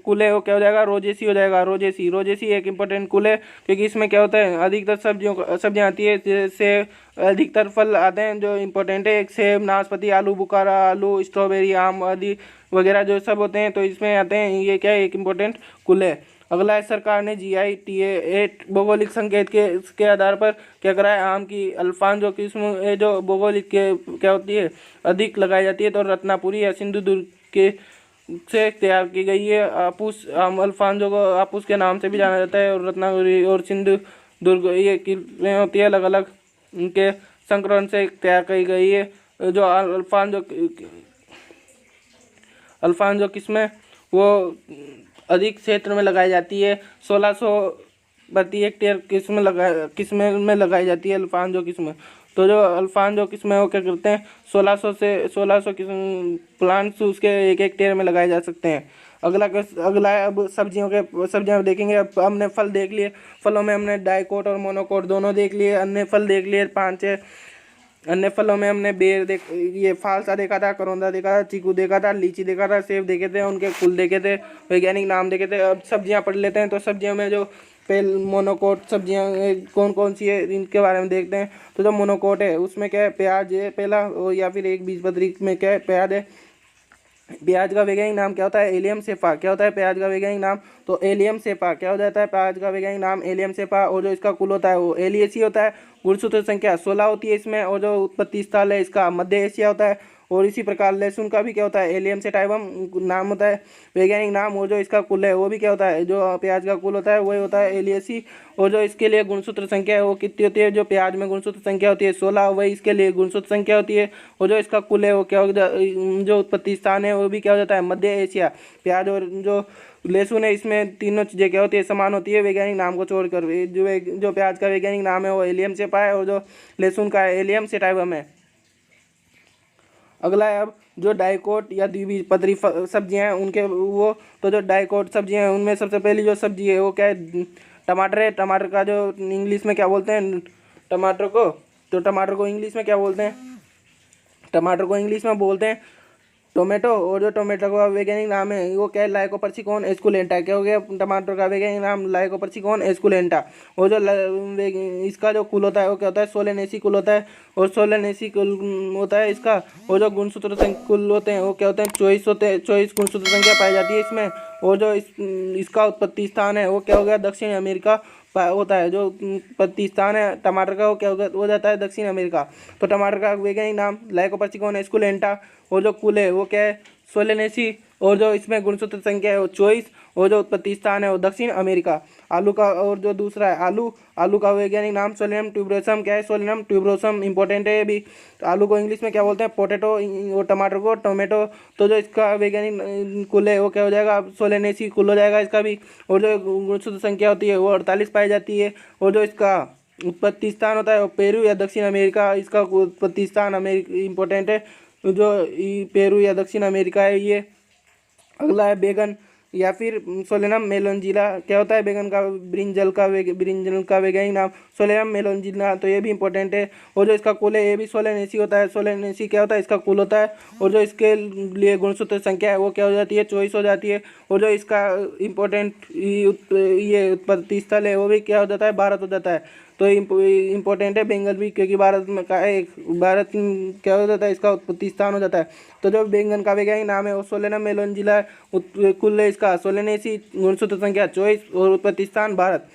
कुल है वो क्या हो जाएगा, रोजेसी हो जाएगा। रोजेसी एक इंपॉर्टेंट कुल है क्योंकि इसमें क्या होता है, अधिकतर सब्जियां आती है, जैसे अधिकतर फल आते हैं जो इंपॉर्टेंट है, एक सेब, नाशपाती, आलू बुखारा, आलू, स्ट्रॉबेरी, आम आदि वगैरह जो सब होते हैं तो इसमें आते हैं। ये क्या है, एक इंपॉर्टेंट कुल है। अगला है, सरकार ने GI TA 8 भौगोलिक संकेत के आधार पर क्या करा है, आम की अल्फांजो किस्म है जो भौगोलिक के क्या होती है, अधिक लगाई जाती है। तो रत्नापुरी या सिंधुदुर्ग के से तैयार की गई है। आपूस आम अल्फांजो को आपूस के नाम से भी जाना जाता है। और रत्नापुरी और सिंधुदुर्ग ये किस्में होती है अलग अलग, उनके संकरण से तैयार की गई है। जो अल्फांजो किस्में वो अधिक क्षेत्र में लगाई जाती है। 1600 प्रति हेक्टेयर किस्म में लगाई जाती है अल्फांजो किस्म। तो जो अल्फांजो किस्म है वो क्या करते हैं, 1600 किस्म प्लांट्स उसके 1 हेक्टेयर में लगाए जा सकते हैं। अगला है अब सब्जियां देखेंगे। अब हमने फल देख लिए, फलों में हमने डाइकोट और मोनोकोट दोनों देख लिए। अन्य फल देख लिए 5-6। अन्य फलों में हमने ये फालसा देखा था, करौंदा देखा था, चीकू देखा था, लीची देखा था, सेब देखे थे, उनके कुल देखे थे, वैज्ञानिक नाम देखे थे। अब सब्जियां पढ़ लेते हैं। तो सब्जियों में जो मोनोकोट सब्जियां कौन कौन सी है इनके बारे में देखते हैं। तो जो मोनोकोट है उसमें क्या है, प्याज है पहला, और या फिर एक बीजपत्री में क्या है, प्याज है। प्याज का वैज्ञानिक नाम क्या होता है, एलियम सेफा। क्या होता है प्याज का वैज्ञानिक नाम, तो एलियम सेफा। क्या हो जाता है प्याज का वैज्ञानिक नाम, एलियम सेफा। और जो इसका कुल होता है वो एलियेसी होता है। गुणसूत्र संख्या 16 होती है इसमें। और जो उत्पत्ति स्थल है इसका मध्य एशिया होता है। और इसी प्रकार लहसुन का भी क्या होता है, एलियम सेटाइवम नाम होता है वैज्ञानिक नाम। और जो इसका कुल है वो भी क्या होता है, जो प्याज का कुल होता है वही होता है एलियेसी। और जो इसके लिए गुणसूत्र संख्या है वो कितनी होती है, जो प्याज में गुणसूत्र संख्या होती है 16, वही इसके लिए गुणसूत्र संख्या होती है। और जो इसका कुल है वो क्या हो जो उत्पत्ति स्थान है वो भी क्या हो जाता है, मध्य एशिया। प्याज और जो लहसुन है इसमें तीनों चीज़ें क्या होती है, समान होती है वैज्ञानिक नाम को छोड़कर। जो प्याज का वैज्ञानिक नाम है वो एलियम सेपा है, और जो लहसुन का है एलियम सेटाइवम है। अगला है अब जो डाइकोट या द्विबीजपत्री सब्जियां हैं उनके वो, तो जो डाइकोट सब्जियां हैं उनमें सबसे पहली जो सब्जी है वो क्या है, टमाटर है। टमाटर का जो इंग्लिश में क्या बोलते हैं, टमाटर को, तो टमाटर को इंग्लिश में क्या बोलते हैं, टमाटर को इंग्लिश में बोलते हैं टोमेटो। और जो टोमेटो का वैज्ञानिक नाम है वो क्या है, लाइकोपर्सिकॉन एस्कुलेंटा। क्या हो गया, टमाटर का वैज्ञानिक नाम लाइकोपर्सिकॉन एस्कुलेंटा। और जो इसका जो कुल होता है वो क्या होता है, सोलेनेसी कुल होता है। और सोलेनेसी कुल होता है इसका। और जो गुणसूत्र कुल होते हैं वो क्या होते हैं, 24 होते हैं। 24 गुणसूत्र संख्या पाई जाती है इसमें। और जो इसका उत्पत्ति स्थान है वो क्या हो गया, दक्षिण अमेरिका होता है। जो उत्पत्ति स्थान है टमाटर का वो क्या हो जाता है, दक्षिण अमेरिका। तो टमाटर का वैज्ञानिक नाम लाइकोपर्सिकॉन एस्कुलेंटा। और जो कुल है वो क्या है, सोलेनेसी। और जो इसमें गुणसूत्र संख्या है वो 24। और जो उत्पत्ति स्थान है वो दक्षिण अमेरिका। आलू का, और जो दूसरा है आलू का वैज्ञानिक नाम सोलेनम ट्यूबरोसम। क्या है, सोलेनम ट्यूबरोसम इंपॉर्टेंट है ये भी। तो आलू को इंग्लिश में क्या बोलते हैं, पोटैटो। और टमाटर को टोमेटो। तो जो इसका वैज्ञानिक कुल है वो क्या हो जाएगा, सोलेनेसी कुल हो जाएगा इसका भी। और जो गुणसूत्र संख्या होती है वो 48 पाई जाती है। और जो इसका उत्पत्ति स्थान होता है वो पेरू या दक्षिण अमेरिका। इसका उत्पत्ति स्थान अमेरिका इंपॉर्टेंट है, जो पेरू या दक्षिण अमेरिका है ये। अगला है बैगन या फिर सोलेनम मेलोंजिला। क्या होता है बैगन का, ब्रिंजल का वैज्ञानिक नाम सोलेनम मेलोंजिला। तो ये भी इंपॉर्टेंट है। और जो इसका कुल है ये भी सोलेनेसी होता है। सोलेनेसी क्या होता है, इसका कुल होता है। और जो इसके लिए गुणसूत्र संख्या है वो क्या हो जाती है, 24 हो जाती है। और जो इसका इंपॉर्टेंट ये उत्पत्ति स्थल है वो भी क्या हो जाता है, भारत हो जाता है। तो इम्पोर्टेंट है बेंगल भी, क्योंकि भारत में का एक भारत क्या हो जाता है, इसका उत्पत्ति स्थान हो जाता है। तो जो बैंगन का वैज्ञानिक नाम है वो सोलेनम मेलोंजिला। कुल है इसका सोलेनेसी, गुणसूत्र संख्या 24 और उत्पत्ति स्थान भारत।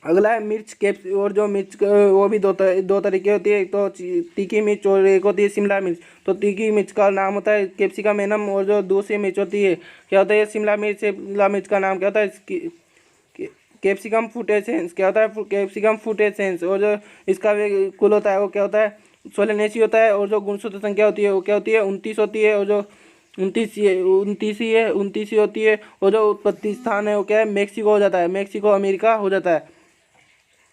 अगला है मिर्च कैप्स। और जो मिर्च वो भी दो तरीके होती है, एक तो तीखी मिर्च और एक होती है शिमला मिर्च। तो तीखी मिर्च का नाम होता है कैप्सिकम एनम। और जो दूसरी मिर्च होती है क्या होता है, शिमला मिर्च का नाम क्या होता है, कैप्सिकम फुटेसेंस। क्या होता है, कैप्सिकम फुटेसेंस। और जो इसका कुल होता है वो क्या होता है, सोलेनेसी होता है। और जो गुणसूत्र संख्या होती है वो क्या होती है, 29 होती है। और जो 29 ही होती है। और जो उत्पत्ति स्थान है वो क्या है, मेक्सिको हो जाता है, मेक्सिको अमेरिका हो जाता है।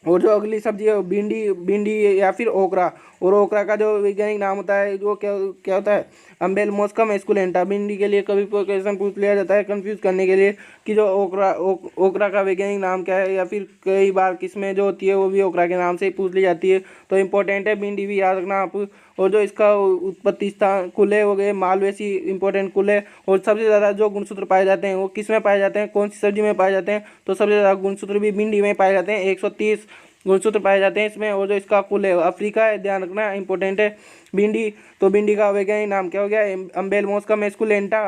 और जो अगली सब्जी है भिंडी या फिर ओकरा। और ओकरा का जो वैज्ञानिक नाम होता है वो क्या होता है, अम्बेल मोस्कम एस्कुलेंटा। भिंडी के लिए कभी क्वेश्चन पूछ लिया जाता है कंफ्यूज करने के लिए कि जो ओकरा का वैज्ञानिक नाम क्या है, या फिर कई बार किस्में जो होती है वो भी ओकरा के नाम से ही पूछ ली जाती है। तो इंपॉर्टेंट है, भिंडी भी याद रखना आप। और जो इसका उत्पत्ति स्थान कुल है वो गए मालवेसी, इंपॉर्टेंट कुल है। और सबसे ज़्यादा जो गुणसूत्र पाए जाते हैं वो किस में पाए जाते हैं, कौन सी सब्जी में पाए जाते हैं, तो सबसे ज़्यादा गुणसूत्र भी भिंडी में पाए जाते हैं, 130 गुणसूत्र पाए जाते हैं इसमें। और जो इसका कुल है अफ्रीका है, ध्यान रखना इंपॉर्टेंट है। भिंडी, तो भिंडी का वैज्ञानिक नाम क्या हो गया, अम्बेल मोस्कम एस्कुलेंटा।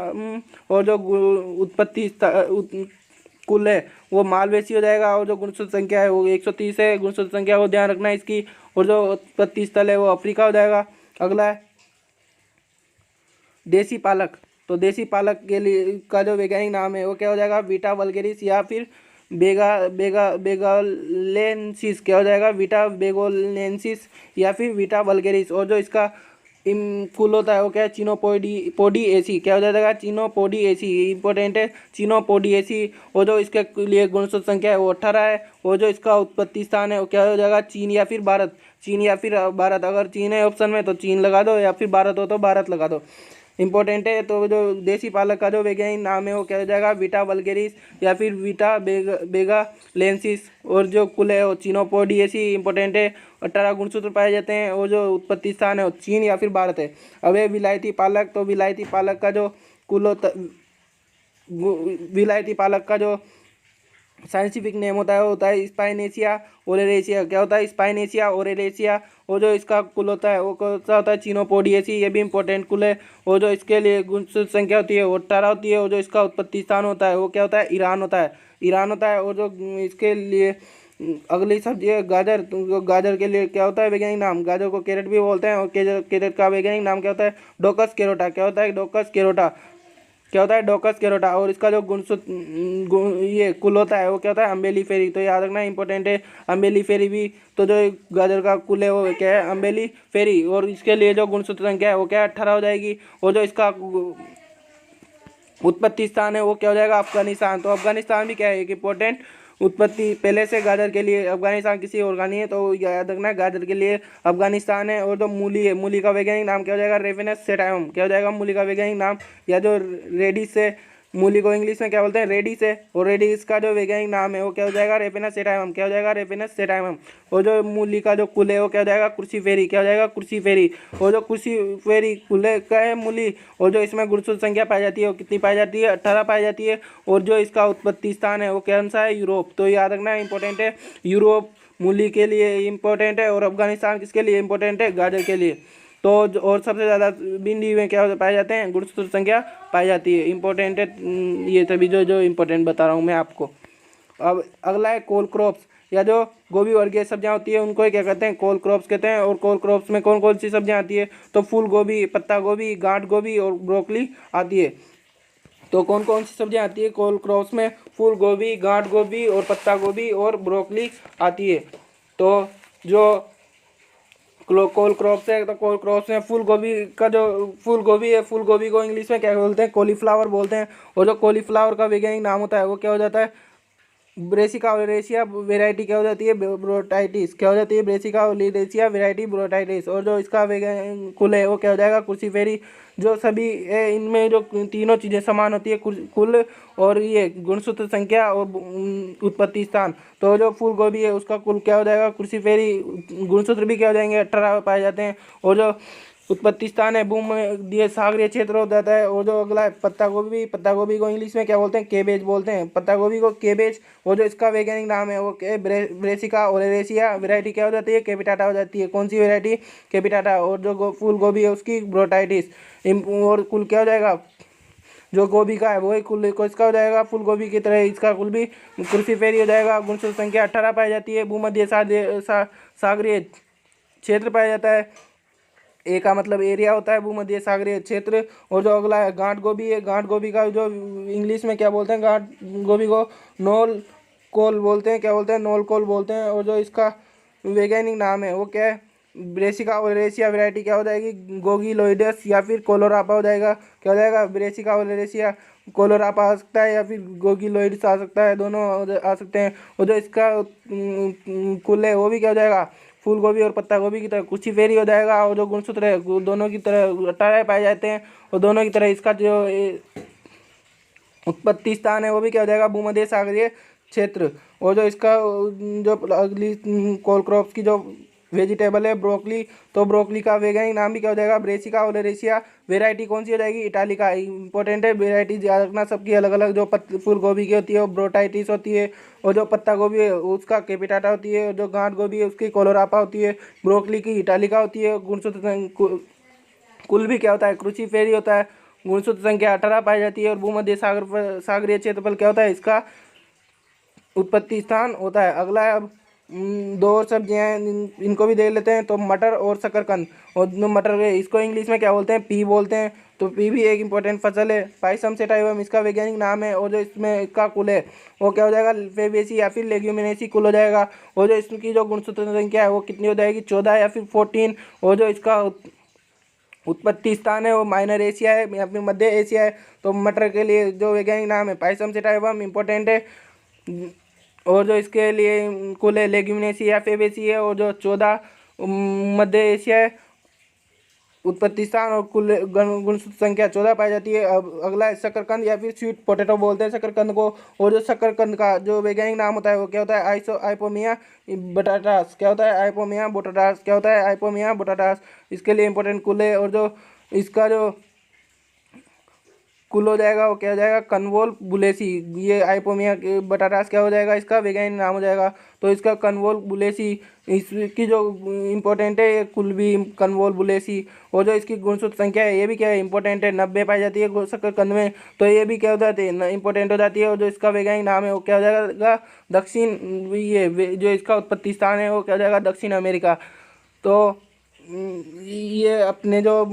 और जो उत्पत्ति कुल है वो मालवेसी हो जाएगा। और जो गुणसूत्र संख्या है वो 130 है, गुणसूत्र संख्या वो ध्यान रखना है इसकी। और जो उत्पत्ति स्थल है वो अफ्रीका हो जाएगा। अगला है देसी पालक। तो देसी पालक के लिए का जो वैज्ञानिक नाम है वो क्या हो जाएगा, वीटा वल्गेरिस या फिर बेगालेंसिस। क्या हो जाएगा, वीटा बेगोलेंसिस या फिर वीटा वल्गेरिस। और जो इसका कुल होता है वो क्या है, चिनोपोडिएसी। क्या हो जाएगा, चिनोपोडिएसी। इंपॉर्टेंट है, चिनोपोडिएसी। वो जो इसके लिए गुणसूत्र संख्या है वो 18 है। वो जो इसका उत्पत्ति स्थान है वो क्या हो जाएगा, चीन या फिर भारत। चीन या फिर भारत, अगर चीन है ऑप्शन में तो चीन लगा दो, या फिर भारत हो तो भारत लगा दो। इंपॉर्टेंट है। तो जो देसी पालक का जो वैज्ञानिक नाम है वो क्या हो जाएगा, विटा वल्गेरिस या फिर विटा बेगा लेंसिस। और जो कुल है वो चिनोपोडिएसी। इंपॉर्टेंट है। 18 गुणसूत्र पाए जाते हैं। और जो उत्पत्ति स्थान है वो चीन या फिर भारत है। अब है विलायती पालक। तो विलायती पालक का जो कुल होता, विलायती पालक का जो साइंटिफिक नेम होता है वो होता है स्पाइनेसिया ओरेरेसिया। क्या होता है, स्पाइनेसिया ओरेरेसिया। वो जो इसका कुल होता है वो कौन सा होता है, चिनोपोडिएसी। ये भी इंपॉर्टेंट कुल है। और जो इसके लिए गुणसूत्र संख्या होती है वो 18 होती है। और जो इसका उत्पत्ति स्थान होता है वो क्या होता है, ईरान होता है। ईरान होता है। और जो इसके लिए अगली सब्जी है गाजर। तो गाजर के लिए क्या होता है वैज्ञानिक नाम, गाजर को कैरेट भी बोलते हैं। और कैरेट का वैज्ञानिक नाम क्या होता है, डोकस कैरोटा। क्या होता है, डोकस कैरोटा। क्या होता है, डोकस कैरोटा। और इसका जो ये कुल होता है वो क्या होता है, अम्बेली फेरी। तो याद रखना इंपॉर्टेंट है, अम्बेली फेरी भी। तो जो गाजर का कुल है वो क्या है, अम्बेली फेरी। और इसके लिए जो गुणसूत्र संख्या है वो क्या है, 18 हो जाएगी। और जो इसका उत्पत्ति स्थान है वो क्या हो जाएगा, अफगानिस्तान। तो अफगानिस्तान भी क्या है, एक इंपॉर्टेंट उत्पत्ति पहले से गाजर के लिए अफगानिस्तान किसी और का नहीं है। तो याद रखना गाजर के लिए अफगानिस्तान है। और जो मूली है, मूली का वैज्ञानिक नाम क्या हो जाएगा, रेफिनस सेटाइम। क्या हो जाएगा मूली का वैज्ञानिक नाम, या जो रेडिस है, मूली को इंग्लिश में क्या बोलते हैं, रेडिस है। और रेडिस का जो वैज्ञानिक नाम है वो क्या हो जाएगा, रेफिनस सेटाइम। क्या हो जाएगा, रेफिनस सेटाइम। और जो मूली का जो कुल है वो क्या हो जाएगा, कुर्सी फेरी। क्या हो जाएगा, कुर्सी फेरी। और जो कुर्सी फेरी कुल का है मूली। और जो इसमें गुणसूत्र संख्या पाई जाती है वो कितनी पाई जाती है, 18 पाई जाती है। और जो इसका उत्पत्ति स्थान है वो कौन सा है, यूरोप। तो याद रखना इंपॉर्टेंट है, यूरोप मूली के लिए इंपॉर्टेंट है। और अफगानिस्तान किसके लिए इंपॉर्टेंट है, गाजर के लिए। तो और सबसे ज़्यादा भिंडी में क्या पाए जाते हैं, गुणसूत्र संख्या पाई जाती है। इंपॉर्टेंट है ये सभी जो इंपॉर्टेंट बता रहा हूँ मैं आपको। अब अगला है कोल क्रॉप्स, या जो गोभी वर्गीय सब्जियां होती है उनको क्या कहते हैं, कोल क्रॉप्स कहते हैं। और कोल क्रॉप्स में कौन कौन सी सब्जियां आती है, तो फूल गोभी, पत्ता गोभी, गांठ गोभी और ब्रोकली आती है। तो कौन कौन सी सब्जियां आती है कोल क्रॉप्स में, फूल गोभी, गांठ गोभी और पत्ता गोभी और ब्रोकली आती है। तो जो कोल क्रॉप्स है, तो कोल क्रॉप्स में फूल गोभी का जो फूल गोभी है, फूल गोभी को इंग्लिश में क्या बोलते हैं, कॉलीफ्लावर बोलते हैं। और जो कॉलीफ्लावर का वैज्ञानिक नाम होता है वो क्या हो जाता है, ब्रेसिका ओलेरेसिया वेराइटी। क्या हो जाती है, ब्रोटाइटिस। क्या हो जाती है, ब्रेसिका ओलेरेसिया वेराइटी ब्रोटाइटिस। और जो इसका कुल है वो क्या हो जाएगा, कुर्सी फेरी। जो सभी इनमें जो तीनों चीज़ें समान होती है, कुल और ये गुणसूत्र संख्या और उत्पत्ति स्थान। तो जो फूल गोभी है उसका कुल क्या हो जाएगा, कुर्सी फेरी। गुणसूत्र भी क्या हो जाएंगे, 18 पाए जाते हैं। और जो उत्पत्ति स्थान है भूमध्य सागरीय क्षेत्र हो जाता है। और जो अगला है पत्ता गोभी, पत्ता गोभी को इंग्लिश में क्या बोलते हैं, केबेज बोलते हैं, पत्ता गोभी को केबेज। और जो इसका वैज्ञानिक नाम है वो ब्रेसिका ओलेरेसिया वेराइटी। क्या हो जाती है, कैपिटाटा हो जाती है। कौन सी वेराइटी, कैपिटाटा। और जो फूल गोभी है उसकी ब्रोटाइटिस। और कुल क्या हो जाएगा, जो गोभी का है वही कुल को इसका हो जाएगा, फूल गोभी की तरह इसका कुल भी कुर्सी फेरी हो जाएगा। गुणसूत्र संख्या 18 पाई जाती है। भूमध्य सागरीय क्षेत्र पाया जाता है। ए का मतलब एरिया होता है, भूमध्य सागरीय क्षेत्र। और जो अगला है गांठ गोभी है, गांठ गोभी का जो इंग्लिश में क्या बोलते हैं, गांठ गोभी को नोल कोल बोलते हैं। क्या बोलते हैं, नोल कोल बोलते हैं। और जो इसका वैज्ञानिक नाम है वो क्या है, ब्रेसिका ओलेरेसिया वेराइटी। क्या हो जाएगी, गोगिलोइडस या फिर कोलोरापा हो जाएगा। क्या हो जाएगा, ब्रेसिका ओलेरेसिया कोलोरापा आ सकता है या फिर गोगिलोइडस आ सकता है, दोनों आ सकते हैं। और जो इसका कुल है वो भी क्या हो जाएगा, फूल गोभी और पत्ता गोभी की तरह कुछ ही फेरी हो जाएगा। और जो गुणसूत्र है दोनों की तरह 18 पाए जाते हैं। और दोनों की तरह इसका जो उत्पत्ति स्थान है वो भी क्या हो जाएगा, भूमध्य सागरीय क्षेत्र। और जो इसका जो अगली कोल क्रॉप्स की जो वेजिटेबल है ब्रोकली, तो ब्रोकली का वैज्ञानिक नाम भी क्या हो जाएगा, ब्रेसिका ओलेरेसिया वेराइटी। कौन सी हो जाएगी, इटालिका। इंपॉर्टेंट है, वेराइटी याद रखना सबकी अलग अलग। जो फूल गोभी की होती है वो ब्रोटाइटिस होती है। और जो पत्ता गोभी है उसका कैपिटाटा होती है। और जो गांठ गोभी है उसकी कोलोरापा होती है। ब्रोकली की इटालिका होती है। गुणसूत्र कुल भी क्या होता है, क्रूसीफेरी होता है। गुणसूत्र संख्या 18 पाई जाती है। और भूमध्य सागरीय क्षेत्रफल क्या होता है, इसका उत्पत्ति स्थान होता है। अगला है अब दो और सब्जियां हैं, इनको भी देख लेते हैं। तो मटर और शकरकंद। और जो मटर है इसको इंग्लिश में क्या बोलते हैं, पी बोलते हैं। तो पी भी एक इंपॉर्टेंट फसल है, पाइसम सेटाइवम इसका वैज्ञानिक नाम है। और जो इसमें इसका कुल है वो क्या हो जाएगा, फेबेसी या फिर लेग्यूमिनेसी कुल हो जाएगा। और जो इसकी जो गुणसूत्र संख्या है वो कितनी हो जाएगी, 14 या फिर 14। और जो इसका उत्पत्ति स्थान है वो माइनर एशिया है या फिर मध्य एशिया है। तो मटर के लिए जो वैज्ञानिक नाम है पाइसम सेटाइवम इम्पोर्टेंट है। और जो इसके लिए कुल है लेग्यूमिनेसी या फेबेसी है। और जो 14 मध्य एशिया है उत्पत्ति स्थान और कुल गुणसूत्र संख्या 14 पाई जाती है। अब अगला है शकरकंद या फिर स्वीट पोटैटो बोलते हैं शकरकंद को। और जो शकरकंद का जो वैज्ञानिक नाम होता है वो क्या होता है आइपोमिया बटाटास। क्या होता है आइपोमिया बोटाटास। क्या होता है आइपोमिया बोटाटास। इसके लिए इंपॉर्टेंट कुल है। और जो इसका जो कुल हो जाएगा वो क्या हो जाएगा कन्वोल बुलेसी। ये आइपोमिया बटाटास क्या हो जाएगा इसका वैज्ञानिक नाम हो जाएगा। तो इसका कन्वोल बुलेसी इसकी जो इम्पोर्टेंट है ये कुल भी कन्वोल बुलेसी। और जो इसकी गुणसूत्र संख्या है ये भी क्या है इंपॉर्टेंट है 90 पाई जाती है शकरकंद में। तो ये भी क्या हो जाती है इंपॉर्टेंट हो जाती है। और जो इसका वैज्ञानिक नाम है वो क्या हो जाएगा दक्षिण ये जो इसका उत्पत्ति स्थान है वो क्या हो जाएगा दक्षिण अमेरिका। तो ये अपने जो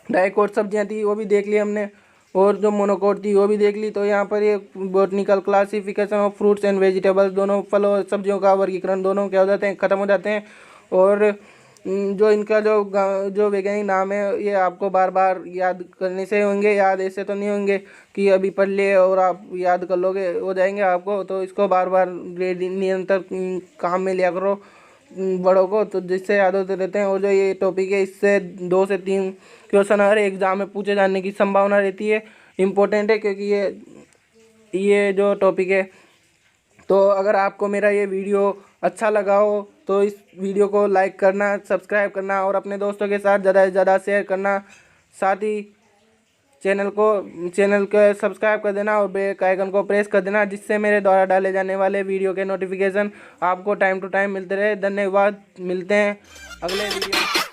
डाइकोट सब्जियां थी वो भी देख ली हमने और जो मोनोकोट थी वो भी देख ली। तो यहाँ पर ये botanical classification of fruits and vegetables दोनों फल और सब्जियों का वर्गीकरण दोनों क्या हो जाते हैं ख़त्म हो जाते हैं। और जो इनका जो वैज्ञानिक नाम है ये आपको बार बार याद करने से होंगे। याद ऐसे तो नहीं होंगे कि अभी पढ़ लिए और आप याद कर लोगे हो जाएंगे आपको। तो इसको बार बार निरंतर काम में लिया करो बड़ों को तो जिससे याद होते रहते हैं। और जो ये टॉपिक है इससे 2 से 3 क्वेश्चन हर एग्ज़ाम में पूछे जाने की संभावना रहती है। इम्पोर्टेंट है क्योंकि ये जो टॉपिक है। तो अगर आपको मेरा ये वीडियो अच्छा लगा हो तो इस वीडियो को लाइक करना सब्सक्राइब करना और अपने दोस्तों के साथ ज़्यादा से ज़्यादा शेयर करना। साथ ही चैनल को सब्सक्राइब कर देना और बेल आइकन को प्रेस कर देना जिससे मेरे द्वारा डाले जाने वाले वीडियो के नोटिफिकेशन आपको टाइम टू टाइम मिलते रहे। धन्यवाद। मिलते हैं अगले वीडियो।